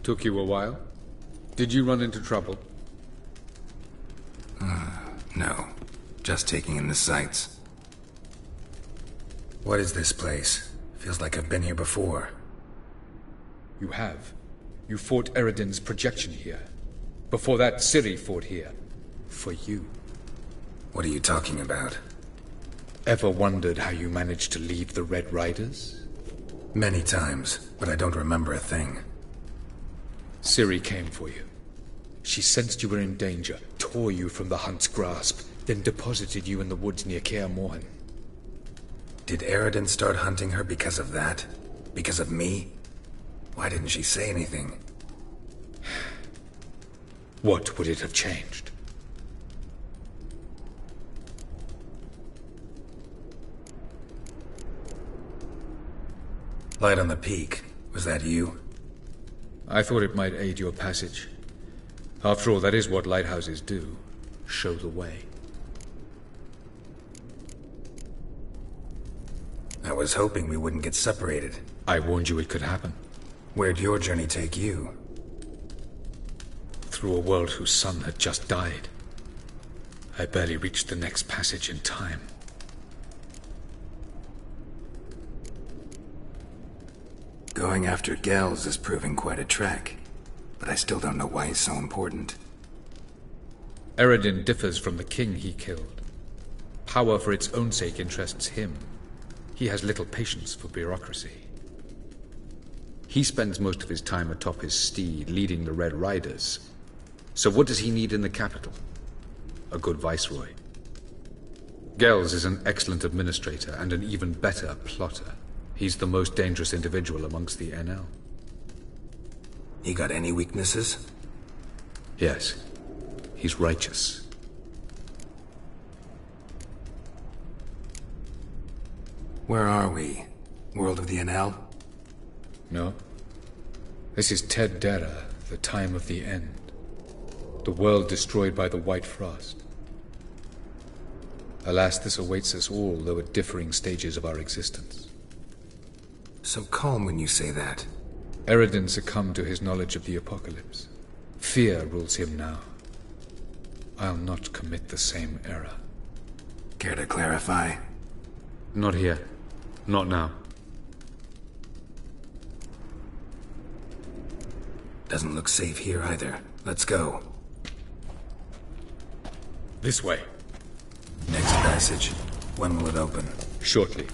Took you a while? Did you run into trouble? No. Just taking in the sights. What is this place? Feels like I've been here before. You have. You fought Eredin's projection here. Before that, Ciri fought here. For you. What are you talking about? Ever wondered how you managed to leave the Red Riders? Many times, but I don't remember a thing. Ciri came for you. She sensed you were in danger, tore you from the Hunt's grasp, then deposited you in the woods near Kaer Morhen. Did Eredin start hunting her because of that? Because of me? Why didn't she say anything? What would it have changed? Light on the peak. Was that you? I thought it might aid your passage. After all, that is what lighthouses do. Show the way. I was hoping we wouldn't get separated. I warned you it could happen. Where'd your journey take you? Through a world whose sun had just died. I barely reached the next passage in time. Going after Gels is proving quite a trek, but I still don't know why he's so important. Eredin differs from the king he killed. Power for its own sake interests him. He has little patience for bureaucracy. He spends most of his time atop his steed, leading the Red Riders. So what does he need in the capital? A good viceroy. Gels is an excellent administrator and an even better plotter. He's the most dangerous individual amongst the NL. He got any weaknesses? Yes. He's righteous. Where are we? World of the NL? No. This is Ted Dara, the time of the end. The world destroyed by the White Frost. Alas, this awaits us all, though at differing stages of our existence. So calm when you say that. Eredin succumbed to his knowledge of the apocalypse. Fear rules him now. I'll not commit the same error. Care to clarify? Not here. Not now. Doesn't look safe here either. Let's go. This way. Next passage. When will it open? Shortly.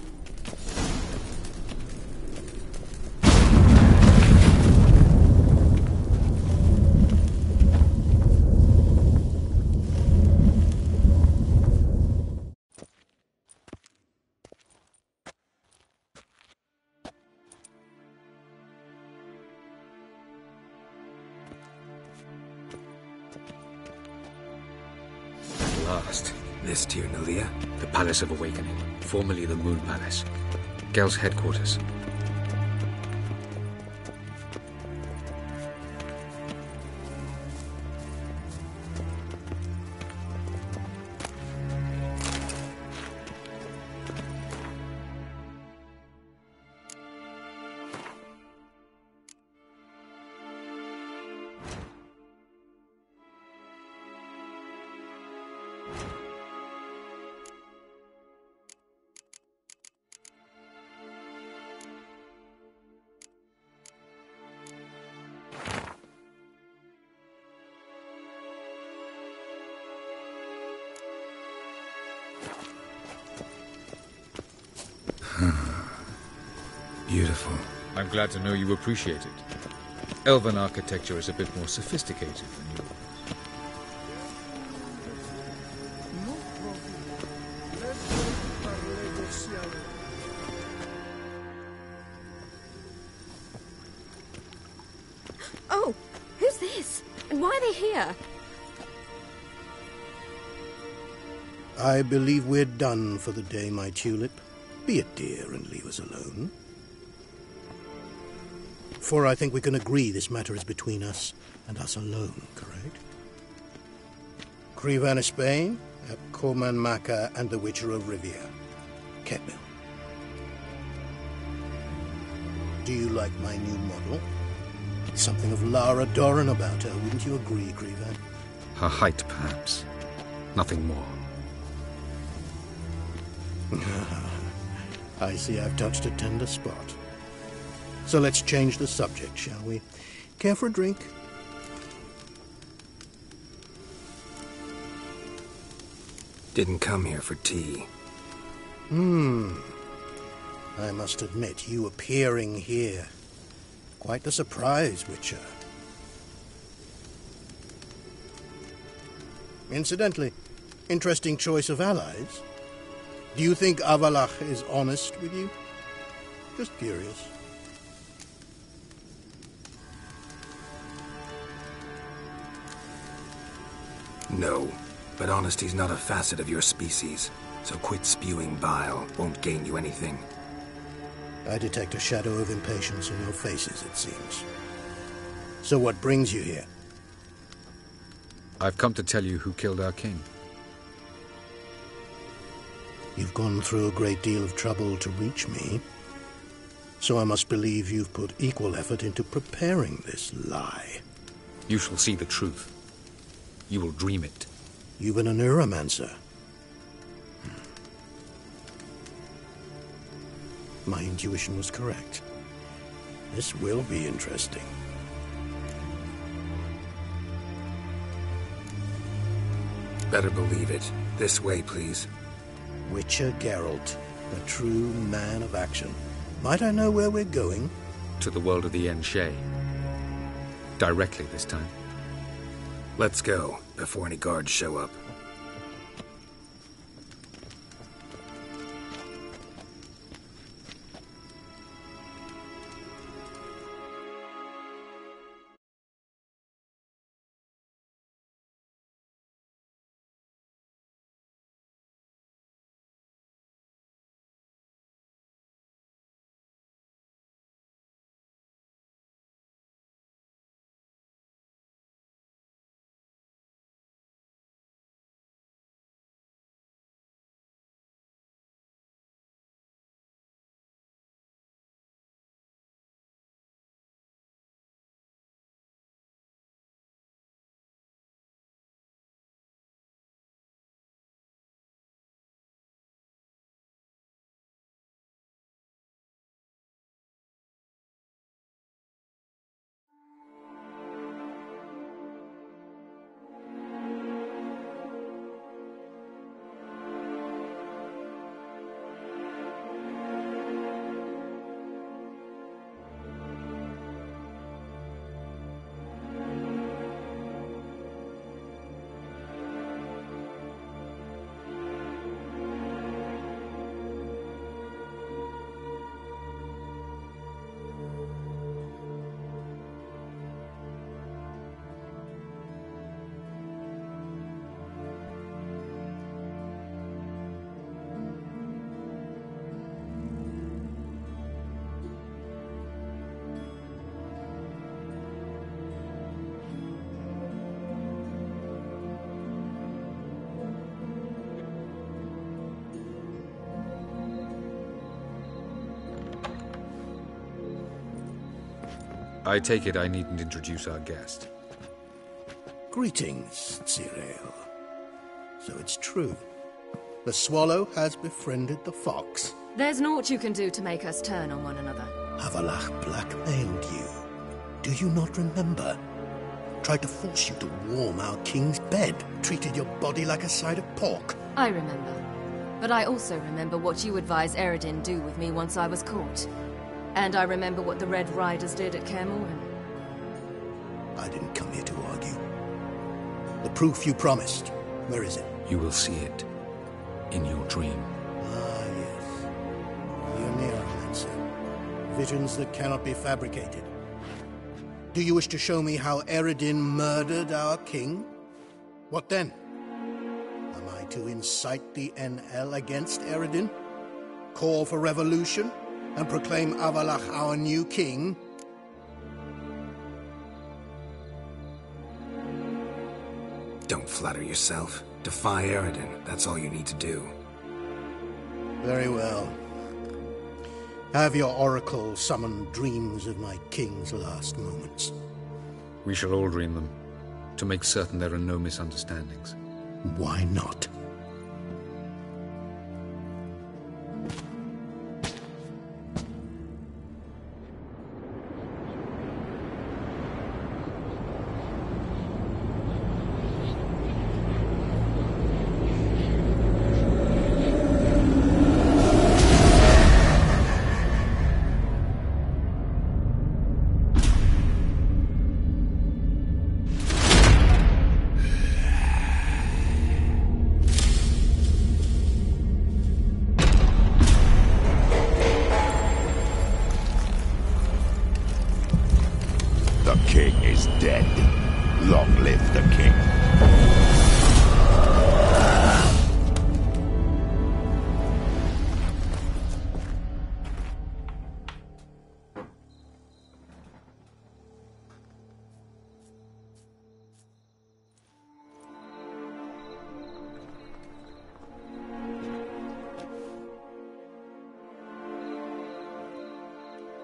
Last. This Tyr Nalia? The Palace of Awakening, formerly the Moon Palace. Gel's headquarters. Beautiful. I'm glad to know you appreciate it. Elven architecture is a bit more sophisticated than yours. Oh, Why are they here? I believe we're done for the day, my tulip. Be a dear and leave us alone. For I think we can agree this matter is between us and us alone, correct? Krivan of Spain, Corman Maka, and the Witcher of Rivia. Kettmill. Do you like my new model? Something of Lara Doran about her, wouldn't you agree, Krivan? Her height, perhaps. Nothing more. I see I've touched a tender spot. So let's change the subject, shall we? Care for a drink? Didn't come here for tea. I must admit, you appearing here. Quite the surprise, Witcher. Incidentally, interesting choice of allies. Do you think Avallac'h is honest with you? Just curious. No, but honesty's not a facet of your species, so quit spewing bile. Won't gain you anything. I detect a shadow of impatience in your faces, it seems. So what brings you here? I've come to tell you who killed our king. You've gone through a great deal of trouble to reach me, so I must believe you've put equal effort into preparing this lie. You shall see the truth. You will dream it. You've been a neuromancer. My intuition was correct. This will be interesting. Better believe it. This way, please. Witcher Geralt, a true man of action. Might I know where we're going? To the world of the Yen Shay. Directly this time. Let's go, before any guards show up. I take it I needn't introduce our guest. Greetings, Cyril. So it's true. The swallow has befriended the fox. There's naught you can do to make us turn on one another. Avallac'h blackmailed you. Do you not remember? Tried to force you to warm our king's bed. Treated your body like a side of pork. I remember. But I also remember what you advised Eredin do with me once I was caught. And I remember what the Red Riders did at Kaer Morhen. I didn't come here to argue. The proof you promised, where is it? You will see it in your dream. Ah, yes. Your neuromancer. Visions that cannot be fabricated. Do you wish to show me how Eredin murdered our king? What then? Am I to incite the NL against Eredin? Call for revolution? And proclaim Avallac'h our new king? Don't flatter yourself. Defy Eredin. That's all you need to do. Very well. Have your oracle summon dreams of my king's last moments. We shall all dream them, to make certain there are no misunderstandings. Why not?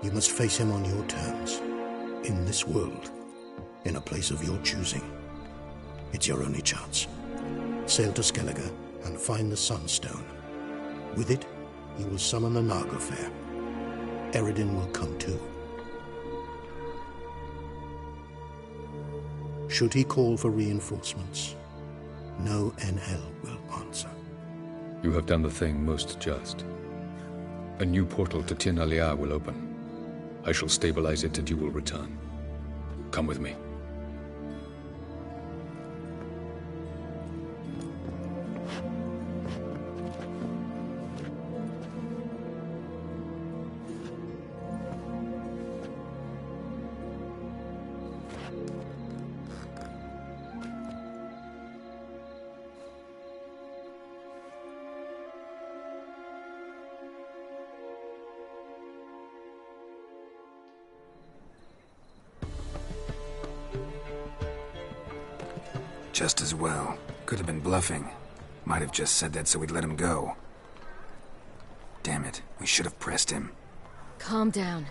You must face him on your terms, in this world, in a place of your choosing. It's your only chance. Sail to Skellige and find the Sunstone. With it, you will summon the Naga Fair. Eredin will come too. Should he call for reinforcements, no NL will answer. You have done the thing most just. A new portal to Tir Naliar will open. I shall stabilize it and you will return. Come with me. Just as well. Could have been bluffing. Might have just said that so we'd let him go. Damn it, we should have pressed him. Calm down.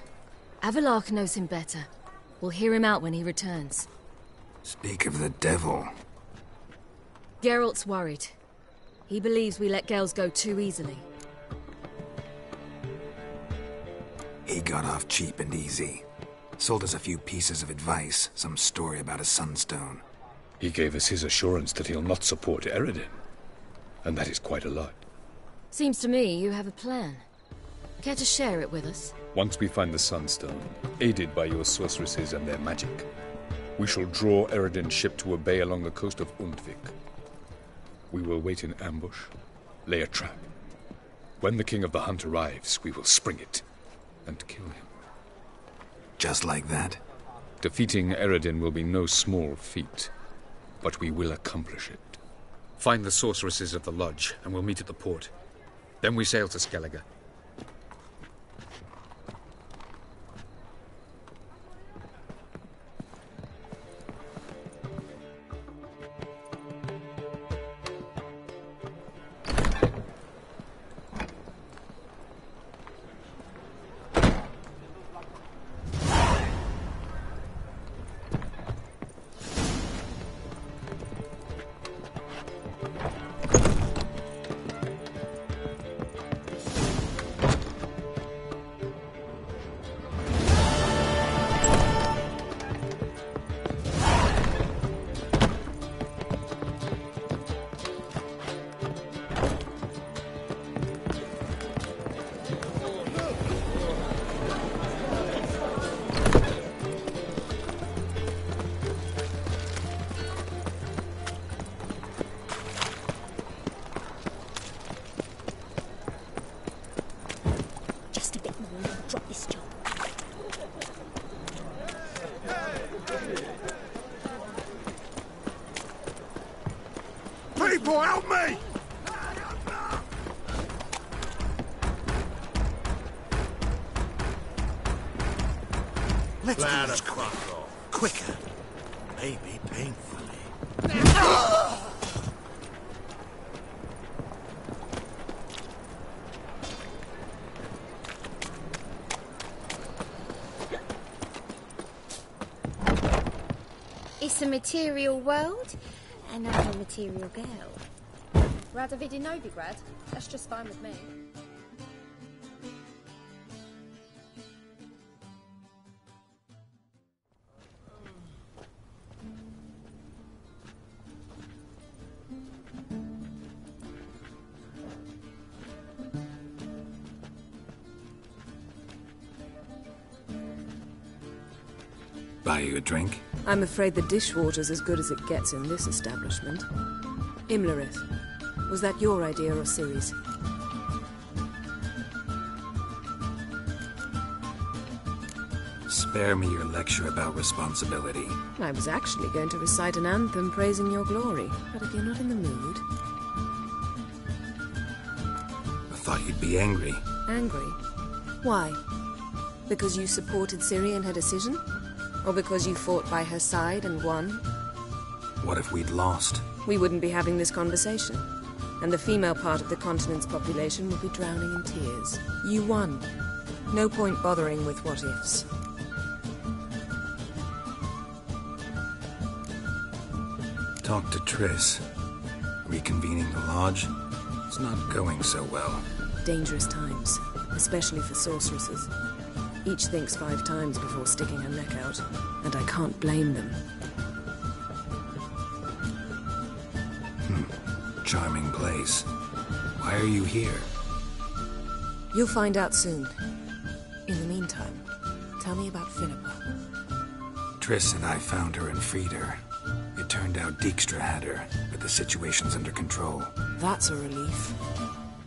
Avallac'h knows him better. We'll hear him out when he returns. Speak of the devil. Geralt's worried. He believes we let Gales go too easily. He got off cheap and easy. Sold us a few pieces of advice, some story about a sunstone. He gave us his assurance that he'll not support Eredin. And that is quite a lot. Seems to me you have a plan. Care to share it with us? Once we find the Sunstone, aided by your sorceresses and their magic, we shall draw Eredin's ship to a bay along the coast of Undvik. We will wait in ambush, lay a trap. When the King of the Hunt arrives, we will spring it and kill him. Just like that? Defeating Eredin will be no small feat, but we will accomplish it. Find the sorceresses of the Lodge, and we'll meet at the port. Then we sail to Skellige. People, help me! Let's Let do this us crack on. quicker. Maybe painfully. It's a material world, and I'm a material girl. Radovidi Novigrad? That's just fine with me. Buy you a drink? I'm afraid the dishwater's as good as it gets in this establishment. Imlerith, was that your idea or Ciri's? Spare me your lecture about responsibility. I was actually going to recite an anthem praising your glory, but if you're not in the mood... I thought you'd be angry. Angry? Why? Because you supported Ciri in her decision? Or because you fought by her side and won? What if we'd lost? We wouldn't be having this conversation. And the female part of the continent's population would be drowning in tears. You won. No point bothering with what-ifs. Talk to Triss. Reconvening the lodge? It's not going so well. Dangerous times, especially for sorceresses. Each thinks 5 times before sticking her neck out, and I can't blame them. Charming place. Why are you here? You'll find out soon. In the meantime, tell me about Philippa. Triss and I found her and freed her. It turned out Dijkstra had her, but the situation's under control. That's a relief.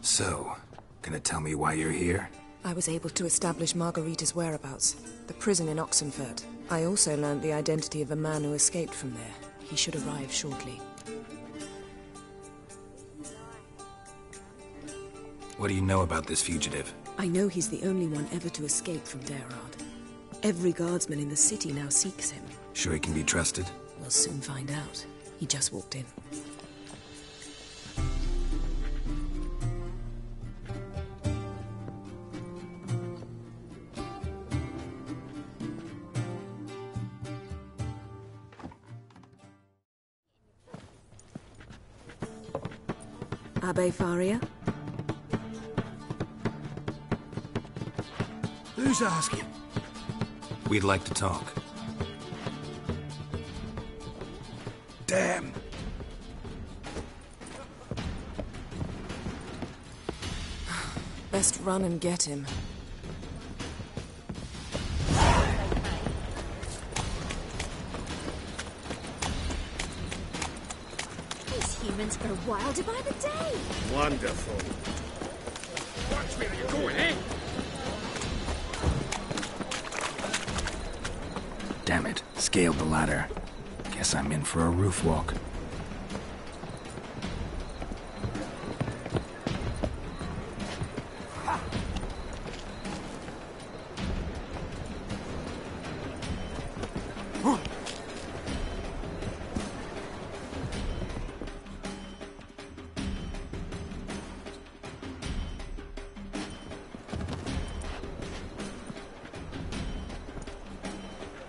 So, gonna tell me why you're here? I was able to establish Margarita's whereabouts, the prison in Oxenfurt. I also learned the identity of a man who escaped from there. He should arrive shortly. What do you know about this fugitive? I know he's the only one ever to escape from Daerard. Every guardsman in the city now seeks him. Sure he can be trusted? We'll soon find out. He just walked in. Abbe Faria? Who's asking? We'd like to talk. Damn. Best run and get him. These humans grow wilder by the day. Wonderful. Watch where you're going, eh? Damn it, scaled the ladder. Guess I'm in for a roof walk.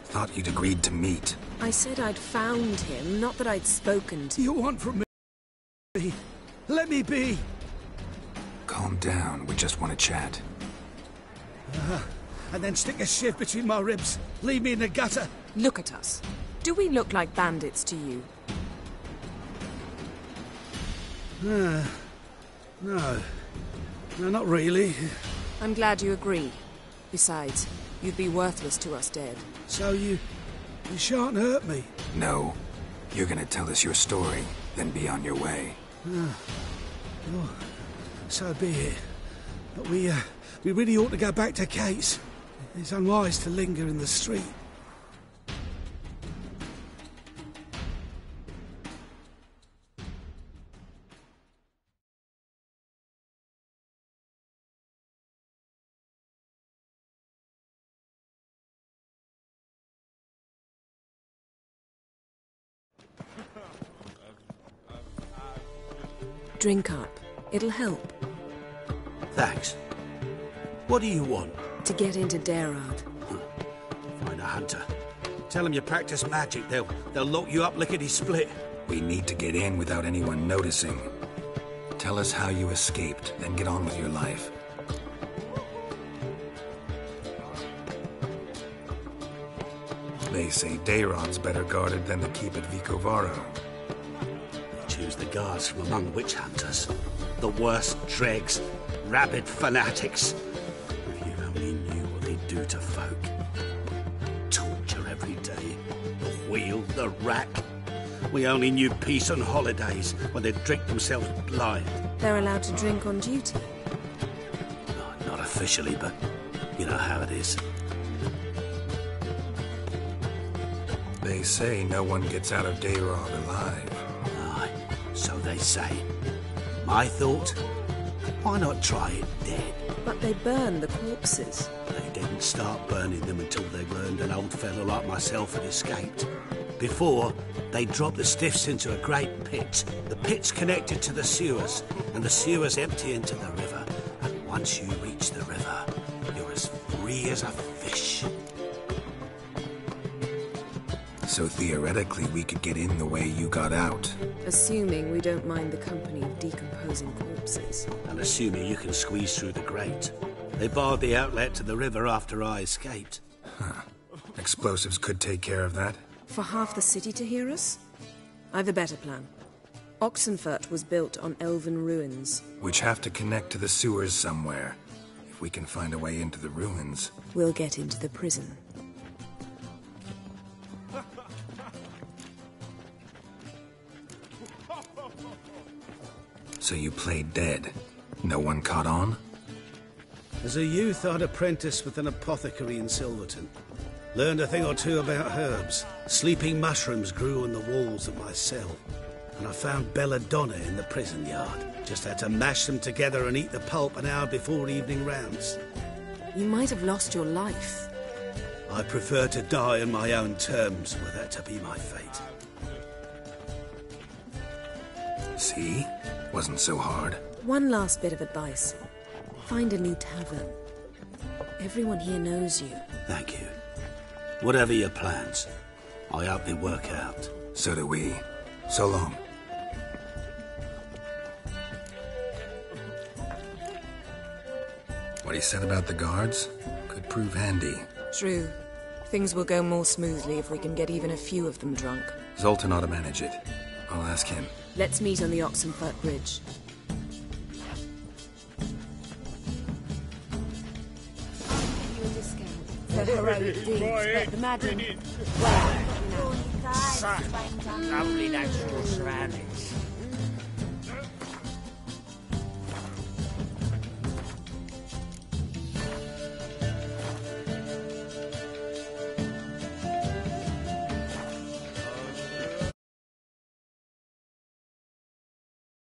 Thought you'd agreed to meet. I said I'd found him, not that I'd spoken to... You want from me? Let me be. Calm down, we just want to chat. And then stick a shiv between my ribs. Leave me in the gutter. Look at us. Do we look like bandits to you? No. No, not really. I'm glad you agree. Besides, you'd be worthless to us dead. So you shan't hurt me. No. You're gonna tell us your story, then be on your way. Oh, so be it. But we really ought to go back to Kate's. It's unwise to linger in the street. Drink up. It'll help. Thanks. What do you want? To get into Daerad. Find a hunter. Tell them you practice magic. They'll lock you up lickety-split. We need to get in without anyone noticing. Tell us how you escaped, then get on with your life. They say Daerad's better guarded than the keep at Vicovaro. Choose the guards from among witch hunters. The worst dregs, rabid fanatics. If you only knew what they do to folk. Torture every day. The wheel, the rack. We only knew peace on holidays when they'd drink themselves blind. They're allowed to drink on duty. Not officially, but you know how it is. They say no one gets out of Daerad alive. Aye, so they say. My thought? Why not try it dead? But they burn the corpses. They didn't start burning them until they learned an old fellow like myself had escaped. Before, they dropped the stiffs into a great pit. The pit's connected to the sewers, and the sewers empty into the river. And once you reach the river, you're as free as a fish. So theoretically, we could get in the way you got out. Assuming we don't mind the company of decomposing corpses. And assuming you can squeeze through the grate. They barred the outlet to the river after I escaped. Huh. Explosives could take care of that. For half the city to hear us? I've a better plan. Oxenfurt was built on elven ruins. Which have to connect to the sewers somewhere. If we can find a way into the ruins. We'll get into the prison. So you played dead. No one caught on? As a youth, I'd apprenticed with an apothecary in Silverton. Learned a thing or two about herbs. Sleeping mushrooms grew on the walls of my cell. And I found belladonna in the prison yard. Just had to mash them together and eat the pulp an hour before evening rounds. You might have lost your life. I prefer to die on my own terms, were that to be my fate. See? Wasn't so hard. One last bit of advice. Find a new tavern. Everyone here knows you. Thank you. Whatever your plans, I hope they work out. So do we. So long. What he said about the guards could prove handy. True. Things will go more smoothly if we can get even a few of them drunk. Zoltan ought to manage it. I'll ask him. Let's meet on the Oxenfurt Bridge. For heroic deeds, but the madam... Such lovely natural surroundings.